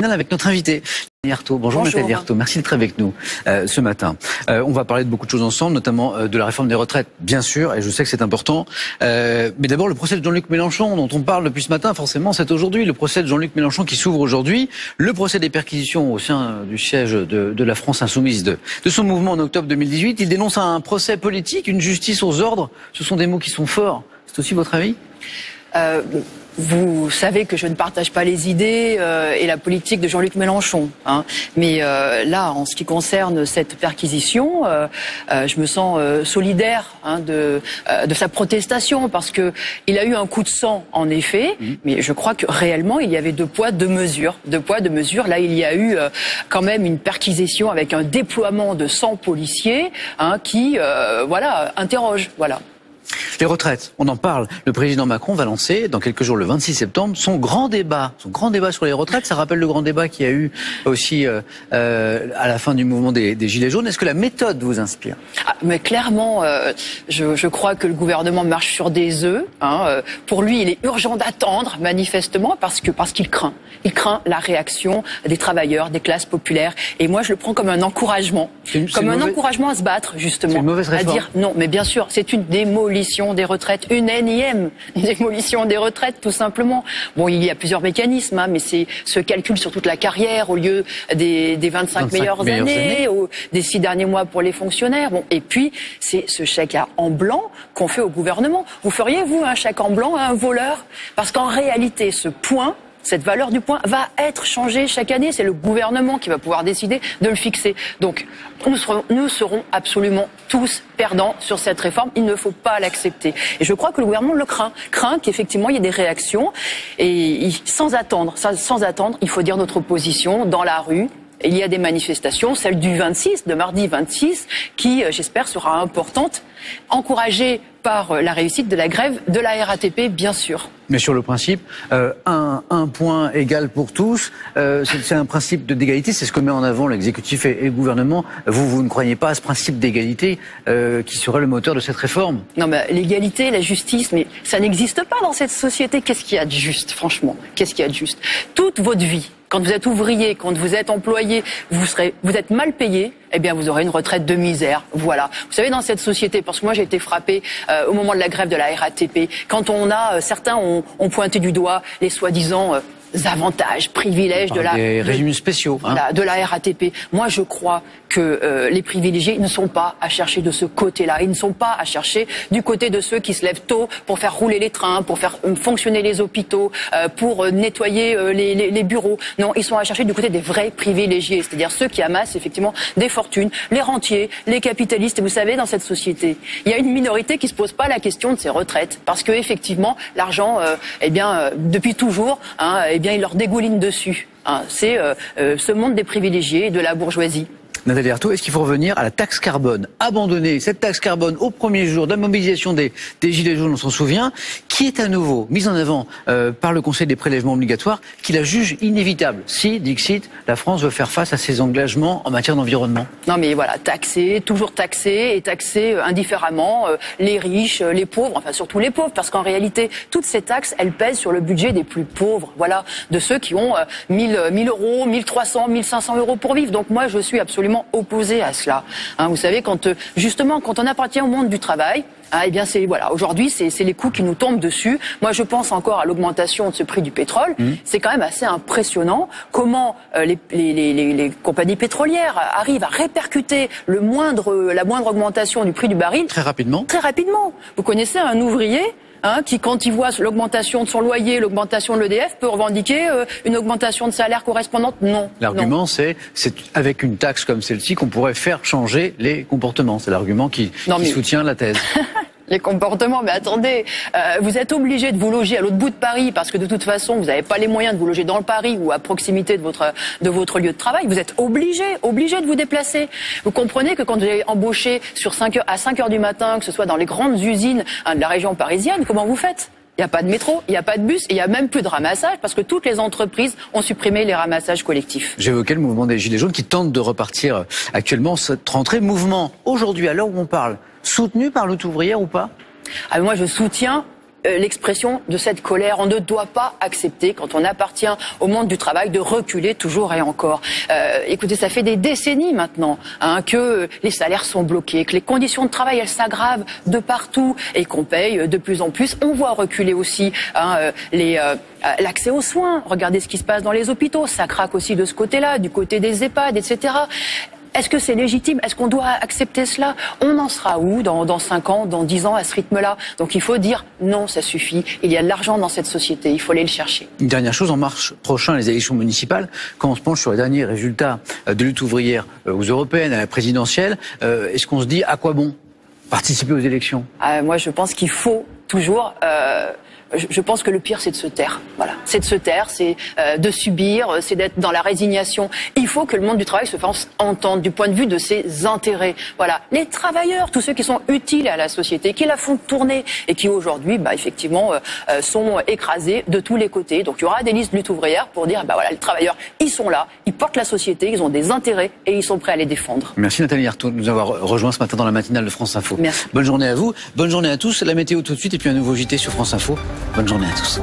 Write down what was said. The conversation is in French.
Avec notre invité, Arthaud. Bonjour Nathalie Arthaud, merci d'être avec nous ce matin. On va parler de beaucoup de choses ensemble, notamment de la réforme des retraites, bien sûr, et je sais que c'est important. Mais d'abord, le procès de Jean-Luc Mélenchon, dont on parle depuis ce matin, forcément, c'est aujourd'hui. Le procès de Jean-Luc Mélenchon qui s'ouvre aujourd'hui. Le procès des perquisitions au sein du siège de la France Insoumise, de son mouvement en octobre 2018. Il dénonce un procès politique, une justice aux ordres. Ce sont des mots qui sont forts. C'est aussi votre avis ? Vous savez que je ne partage pas les idées et la politique de Jean-Luc Mélenchon. Mais là, en ce qui concerne cette perquisition, je me sens solidaire de sa protestation parce que il a eu un coup de sang, en effet. Mais je crois que réellement, il y avait deux poids, deux mesures. Deux poids, deux mesures. Là, il y a eu quand même une perquisition avec un déploiement de 100 policiers qui, interroge. Voilà. Les retraites, on en parle. Le président Macron va lancer, dans quelques jours, le 26 septembre, son grand débat sur les retraites. Ça rappelle le grand débat qu'il y a eu aussi à la fin du mouvement des Gilets jaunes. Est-ce que la méthode vous inspire ? Mais clairement, je crois que le gouvernement marche sur des œufs. Pour lui, il est urgent d'attendre, manifestement, parce qu'il craint. Il craint la réaction des travailleurs, des classes populaires. Et moi, je le prends comme un encouragement. Encouragement à se battre, justement. C'est une mauvaise réforme. À dire non, mais bien sûr, c'est une démolition des retraites, une énième démolition des retraites, tout simplement. Bon, il y a plusieurs mécanismes, mais c'est ce calcul sur toute la carrière au lieu des 25 meilleures années, des 6 derniers mois pour les fonctionnaires. Bon, et puis, c'est ce chèque en blanc qu'on fait au gouvernement. Vous feriez, vous, un chèque en blanc à un voleur ? Parce qu'en réalité, cette valeur du point va être changée chaque année. C'est le gouvernement qui va pouvoir décider de le fixer. Donc, nous serons absolument tous perdants sur cette réforme. Il ne faut pas l'accepter. Et je crois que le gouvernement le craint qu'effectivement il y ait des réactions. Et sans attendre, il faut dire notre position dans la rue. Il y a des manifestations, celle du 26, de mardi 26, qui, j'espère, sera importante, encouragée par la réussite de la grève de la RATP, bien sûr. Mais sur le principe, un point égal pour tous, c'est un principe d'égalité, c'est ce que met en avant l'exécutif et le gouvernement. Vous ne croyez pas à ce principe d'égalité qui serait le moteur de cette réforme ? Non, mais l'égalité, la justice, mais ça n'existe pas dans cette société. Qu'est-ce qu'il y a de juste, franchement ? Qu'est-ce qu'il y a de juste ? Toute votre vie, quand vous êtes ouvrier, quand vous êtes employé, vous êtes mal payé, eh bien vous aurez une retraite de misère. Voilà. Vous savez, dans cette société, parce que moi j'ai été frappé au moment de la grève de la RATP, quand certains ont pointé du doigt les soi-disant avantages, privilèges des régimes spéciaux, de la RATP. Moi, je crois que les privilégiés ne sont pas à chercher de ce côté-là. Ils ne sont pas à chercher du côté de ceux qui se lèvent tôt pour faire rouler les trains, pour faire fonctionner les hôpitaux, pour nettoyer les bureaux. Non, ils sont à chercher du côté des vrais privilégiés, c'est-à-dire ceux qui amassent effectivement des fortunes, les rentiers, les capitalistes. Et vous savez, dans cette société, il y a une minorité qui se pose pas la question de ces retraites, parce que effectivement, l'argent, depuis toujours, il leur dégouline dessus. C'est ce monde des privilégiés et de la bourgeoisie. Nathalie Arthaud, est-ce qu'il faut revenir à la taxe carbone ? Abandonner cette taxe carbone au premier jour de la mobilisation des Gilets jaunes, on s'en souvient, qui est à nouveau mise en avant par le Conseil des prélèvements obligatoires, qui la juge inévitable si, dixit, la France veut faire face à ses engagements en matière d'environnement. Non mais voilà, toujours taxer et taxer indifféremment les riches, les pauvres, enfin surtout les pauvres, parce qu'en réalité, toutes ces taxes, elles pèsent sur le budget des plus pauvres, voilà, de ceux qui ont 1000 euros, 1300, 1500 euros pour vivre. Donc moi, je suis absolument opposé à cela. Vous savez, quand on appartient au monde du travail, aujourd'hui, c'est les coûts qui nous tombent dessus. Moi, je pense encore à l'augmentation de ce prix du pétrole. C'est quand même assez impressionnant comment les compagnies pétrolières arrivent à répercuter la moindre augmentation du prix du baril. Très rapidement. Très rapidement. Vous connaissez un ouvrier qui, quand il voit l'augmentation de son loyer, l'augmentation de l'EDF, peut revendiquer une augmentation de salaire correspondante ? Non. L'argument, c'est avec une taxe comme celle-ci qu'on pourrait faire changer les comportements. C'est l'argument qui soutient la thèse. Les comportements, mais attendez, vous êtes obligé de vous loger à l'autre bout de Paris parce que de toute façon, vous n'avez pas les moyens de vous loger dans le Paris ou à proximité de votre lieu de travail. Vous êtes obligé de vous déplacer. Vous comprenez que quand vous avez embauché à 5 heures du matin, que ce soit dans les grandes usines de la région parisienne, comment vous faites ? Il n'y a pas de métro, il n'y a pas de bus, et il n'y a même plus de ramassage parce que toutes les entreprises ont supprimé les ramassages collectifs. J'évoquais le mouvement des Gilets jaunes qui tente de repartir actuellement cette rentrée. Mouvement, aujourd'hui, à l'heure où on parle, soutenu par lutte ouvrière ou pas ? Moi, je soutiens l'expression de cette colère. On ne doit pas accepter, quand on appartient au monde du travail, de reculer toujours et encore. Écoutez, ça fait des décennies maintenant que les salaires sont bloqués, que les conditions de travail elles s'aggravent de partout et qu'on paye de plus en plus. On voit reculer aussi l'accès aux soins. Regardez ce qui se passe dans les hôpitaux. Ça craque aussi de ce côté-là, du côté des EHPAD, etc. Est-ce que c'est légitime? Est-ce qu'on doit accepter cela? On en sera où dans 5 ans, dans 10 ans à ce rythme-là? Donc il faut dire non, ça suffit. Il y a de l'argent dans cette société, il faut aller le chercher. Une dernière chose, en mars prochain, les élections municipales, quand on se penche sur les derniers résultats de lutte ouvrière aux européennes, à la présidentielle, est-ce qu'on se dit à quoi bon participer aux élections? Moi, je pense qu'il faut toujours... Je pense que le pire, c'est de se taire. Voilà, c'est de se taire, c'est de subir, c'est d'être dans la résignation. Il faut que le monde du travail se fasse entendre du point de vue de ses intérêts. Voilà, les travailleurs, tous ceux qui sont utiles à la société, qui la font tourner et qui aujourd'hui, effectivement, sont écrasés de tous les côtés. Donc, il y aura des listes de lutte ouvrière pour dire, voilà, les travailleurs, ils sont là, ils portent la société, ils ont des intérêts et ils sont prêts à les défendre. Merci Nathalie Arthaud de nous avoir rejoint ce matin dans la matinale de France Info. Merci. Bonne journée à vous, bonne journée à tous. La météo tout de suite et puis un nouveau JT sur France Info. Bonne journée à tous.